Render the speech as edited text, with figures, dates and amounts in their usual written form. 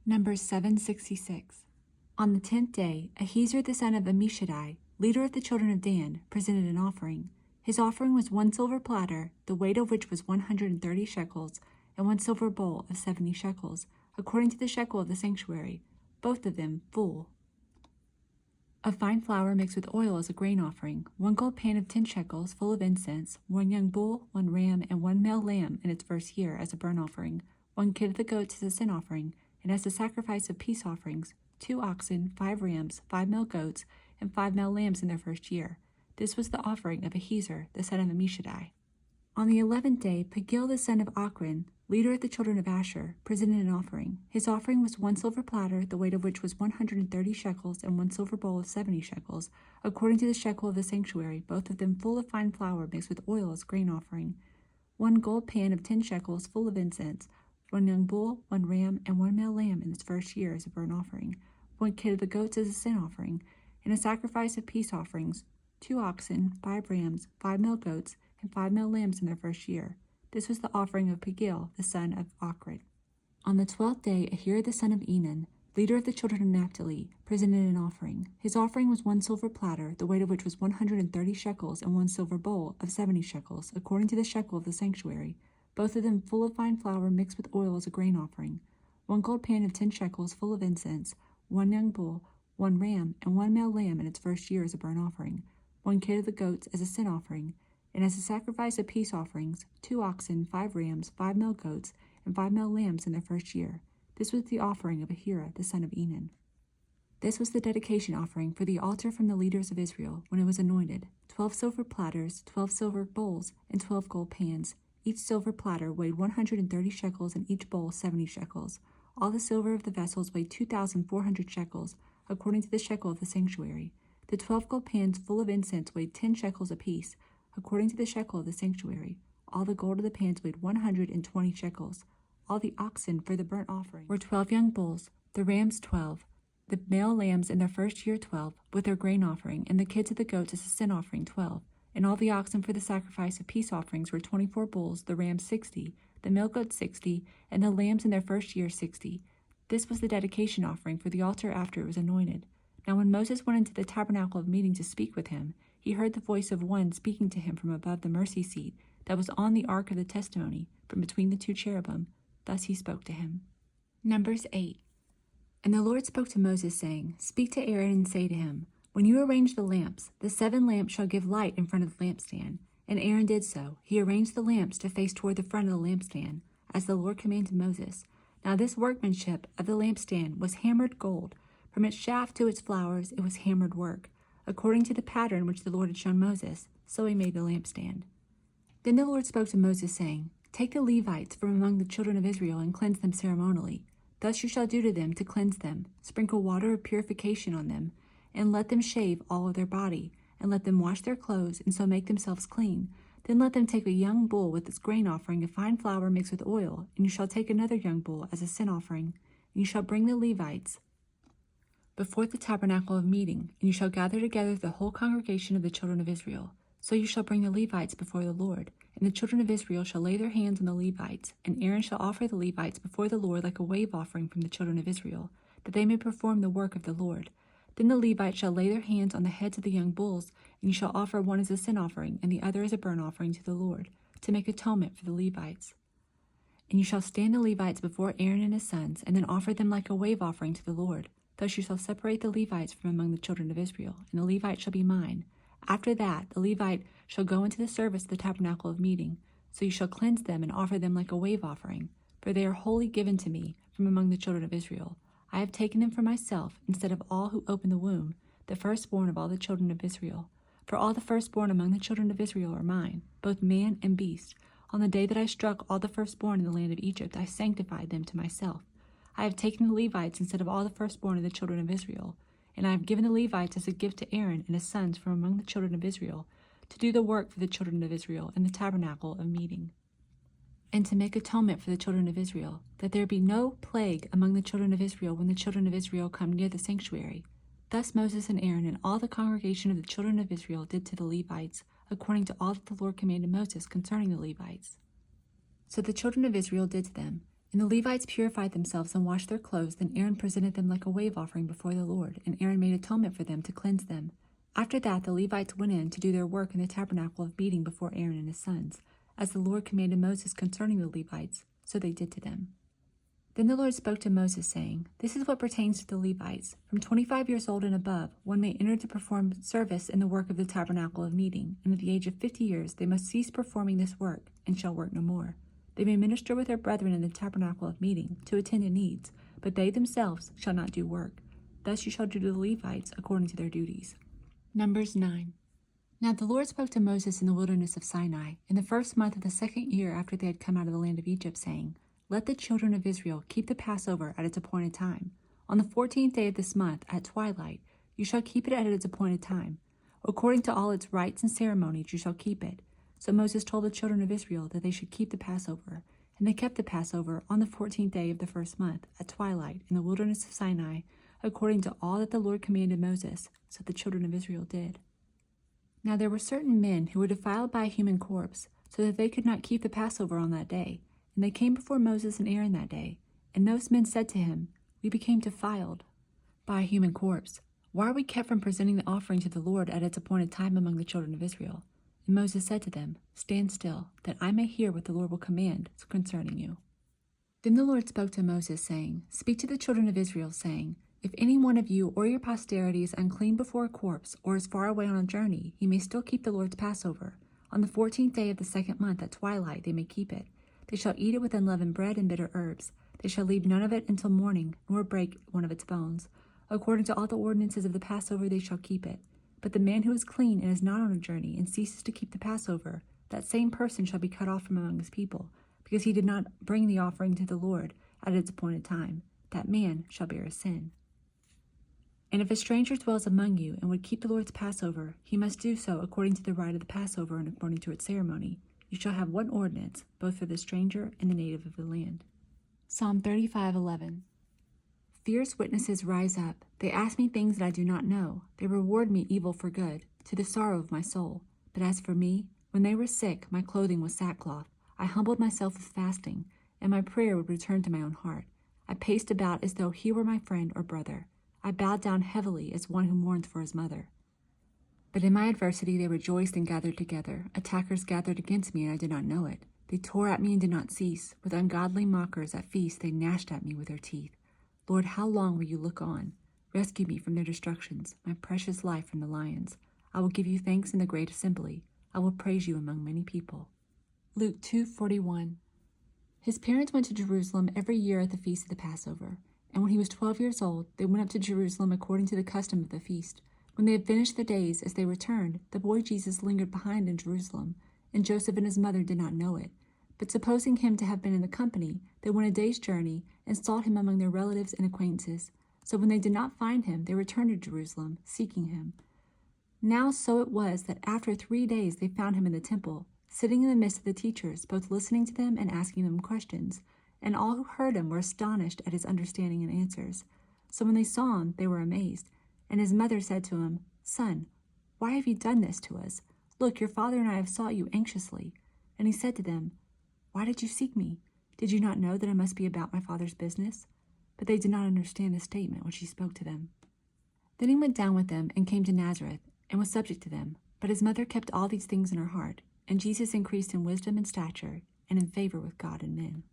Numbers 766. On the 10th day, Ahiezer the son of Ammishaddai, leader of the children of Dan, presented an offering. His offering was 1 silver platter, the weight of which was 130 shekels, and 1 silver bowl of 70 shekels, according to the shekel of the sanctuary, both of them full. Of fine flour mixed with oil as a grain offering, 1 gold pan of 10 shekels full of incense, 1 young bull, 1 ram, and 1 male lamb in its first year as a burnt offering, 1 kid of the goats as a sin offering, and as a sacrifice of peace offerings, 2 oxen, 5 rams, 5 male goats, and 5 male lambs in their first year. This was the offering of Ahiezer the son of Ammishaddai. On the 11th day, Pagil the son of Ochran, leader of the children of Asher, presented an offering. His offering was 1 silver platter, the weight of which was 130 shekels, and 1 silver bowl of 70 shekels, according to the shekel of the sanctuary, both of them full of fine flour mixed with oil as grain offering, 1 gold pan of 10 shekels full of incense, 1 young bull, 1 ram, and 1 male lamb in its first year as a burnt offering, 1 kid of the goats as a sin offering, and a sacrifice of peace offerings, 2 oxen, 5 rams, 5 male goats, and 5 male lambs in their first year. This was the offering of Pagil, the son of Ochran. On the 12th day, Ahira the son of Enan, leader of the children of Naphtali, presented an offering. His offering was 1 silver platter, the weight of which was 130 shekels, and 1 silver bowl of 70 shekels, according to the shekel of the sanctuary, both of them full of fine flour mixed with oil as a grain offering, 1 gold pan of 10 shekels full of incense, 1 young bull, 1 ram, and 1 male lamb in its first year as a burnt offering, 1 kid of the goats as a sin offering, and as a sacrifice of peace offerings, 2 oxen, 5 rams, 5 male goats, and 5 male lambs in their first year. This was the offering of Ahira the son of Enan. This was the dedication offering for the altar from the leaders of Israel when it was anointed: 12 silver platters, 12 silver bowls, and 12 gold pans. Each silver platter weighed 130 shekels, and each bowl 70 shekels. All the silver of the vessels weighed 2,400 shekels, according to the shekel of the sanctuary. The 12 gold pans full of incense weighed 10 shekels apiece, according to the shekel of the sanctuary. All the gold of the pans weighed 120 shekels. All the oxen for the burnt offering were 12 young bulls, the rams 12, the male lambs in their first year 12, with their grain offering, and the kids of the goats as a sin offering 12. And all the oxen for the sacrifice of peace offerings were 24 bulls, the rams 60, the male goats 60, and the lambs in their first year 60. This was the dedication offering for the altar after it was anointed. Now when Moses went into the tabernacle of meeting to speak with him, he heard the voice of one speaking to him from above the mercy seat that was on the ark of the testimony, from between the 2 cherubim. Thus he spoke to him. Numbers 8. And the Lord spoke to Moses, saying, Speak to Aaron and say to him, When you arrange the lamps, the 7 lamps shall give light in front of the lampstand. And Aaron did so. He arranged the lamps to face toward the front of the lampstand, as the Lord commanded Moses. Now this workmanship of the lampstand was hammered gold. From its shaft to its flowers it was hammered work, according to the pattern which the Lord had shown Moses. So he made the lampstand. Then the Lord spoke to Moses, saying, Take the Levites from among the children of Israel and cleanse them ceremonially. Thus you shall do to them to cleanse them. Sprinkle water of purification on them, and let them shave all of their body, and let them wash their clothes, and so make themselves clean. Then let them take a young bull with its grain offering of fine flour mixed with oil, and you shall take another young bull as a sin offering. And you shall bring the Levites before the tabernacle of meeting, and you shall gather together the whole congregation of the children of Israel. So you shall bring the Levites before the Lord, and the children of Israel shall lay their hands on the Levites, and Aaron shall offer the Levites before the Lord like a wave offering from the children of Israel, that they may perform the work of the Lord. Then the Levites shall lay their hands on the heads of the young bulls, and you shall offer one as a sin offering, and the other as a burnt offering to the Lord, to make atonement for the Levites. And you shall stand the Levites before Aaron and his sons, and then offer them like a wave offering to the Lord. Thus you shall separate the Levites from among the children of Israel, and the Levite shall be mine. After that, the Levite shall go into the service of the tabernacle of meeting. So you shall cleanse them and offer them like a wave offering, for they are wholly given to me from among the children of Israel. I have taken them for myself, instead of all who open the womb, the firstborn of all the children of Israel. For all the firstborn among the children of Israel are mine, both man and beast. On the day that I struck all the firstborn in the land of Egypt, I sanctified them to myself. I have taken the Levites instead of all the firstborn of the children of Israel, and I have given the Levites as a gift to Aaron and his sons from among the children of Israel, to do the work for the children of Israel in the tabernacle of meeting, and to make atonement for the children of Israel, that there be no plague among the children of Israel when the children of Israel come near the sanctuary. Thus Moses and Aaron and all the congregation of the children of Israel did to the Levites, according to all that the Lord commanded Moses concerning the Levites. So the children of Israel did to them. And the Levites purified themselves and washed their clothes. Then Aaron presented them like a wave offering before the Lord, and Aaron made atonement for them to cleanse them. After that, the Levites went in to do their work in the tabernacle of meeting before Aaron and his sons, as the Lord commanded Moses concerning the Levites, so they did to them. Then the Lord spoke to Moses, saying, This is what pertains to the Levites. From 25 years old and above, one may enter to perform service in the work of the tabernacle of meeting, and at the age of 50 years they must cease performing this work, and shall work no more. They may minister with their brethren in the tabernacle of meeting, to attend to needs, but they themselves shall not do work. Thus you shall do to the Levites according to their duties. Numbers 9. Now the Lord spoke to Moses in the wilderness of Sinai, in the first month of the 2nd year after they had come out of the land of Egypt, saying, Let the children of Israel keep the Passover at its appointed time. On the 14th day of this month, at twilight, you shall keep it at its appointed time. According to all its rites and ceremonies, you shall keep it. So Moses told the children of Israel that they should keep the Passover. And they kept the Passover on the 14th day of the first month, at twilight, in the wilderness of Sinai, according to all that the Lord commanded Moses, so the children of Israel did. Now there were certain men who were defiled by a human corpse, so that they could not keep the Passover on that day. And they came before Moses and Aaron that day. And those men said to him, We became defiled by a human corpse. Why are we kept from presenting the offering to the Lord at its appointed time among the children of Israel? And Moses said to them, Stand still, that I may hear what the Lord will command concerning you. Then the Lord spoke to Moses, saying, Speak to the children of Israel, saying, If any one of you or your posterity is unclean before a corpse, or is far away on a journey, he may still keep the Lord's Passover. On the 14th day of the 2nd month at twilight they may keep it. They shall eat it with unleavened bread and bitter herbs. They shall leave none of it until morning, nor break one of its bones. According to all the ordinances of the Passover they shall keep it. But the man who is clean and is not on a journey and ceases to keep the Passover, that same person shall be cut off from among his people, because he did not bring the offering to the Lord at its appointed time. That man shall bear his sin. And if a stranger dwells among you and would keep the Lord's Passover, he must do so according to the rite of the Passover and according to its ceremony. You shall have one ordinance, both for the stranger and the native of the land. Psalm 35:11. Fierce witnesses rise up. They ask me things that I do not know. They reward me evil for good, to the sorrow of my soul. But as for me, when they were sick, my clothing was sackcloth. I humbled myself with fasting, and my prayer would return to my own heart. I paced about as though he were my friend or brother. I bowed down heavily as one who mourns for his mother. But in my adversity they rejoiced and gathered together. Attackers gathered against me, and I did not know it. They tore at me and did not cease. With ungodly mockers at feast they gnashed at me with their teeth. Lord, how long will you look on? Rescue me from their destructions, my precious life from the lions. I will give you thanks in the great assembly. I will praise you among many people. Luke 2:41. His parents went to Jerusalem every year at the feast of the Passover. And when he was 12 years old, they went up to Jerusalem according to the custom of the feast. When they had finished their days, as they returned, the boy Jesus lingered behind in Jerusalem, and Joseph and his mother did not know it. But supposing him to have been in the company, they went a day's journey and sought him among their relatives and acquaintances. So when they did not find him, they returned to Jerusalem, seeking him. Now so it was that after 3 days they found him in the temple, sitting in the midst of the teachers, both listening to them and asking them questions. And all who heard him were astonished at his understanding and answers. So when they saw him, they were amazed. And his mother said to him, Son, why have you done this to us? Look, your father and I have sought you anxiously. And he said to them, Why did you seek me? Did you not know that I must be about my father's business? But they did not understand the statement which he spoke to them. Then he went down with them and came to Nazareth, and was subject to them. But his mother kept all these things in her heart. And Jesus increased in wisdom and stature, and in favor with God and men.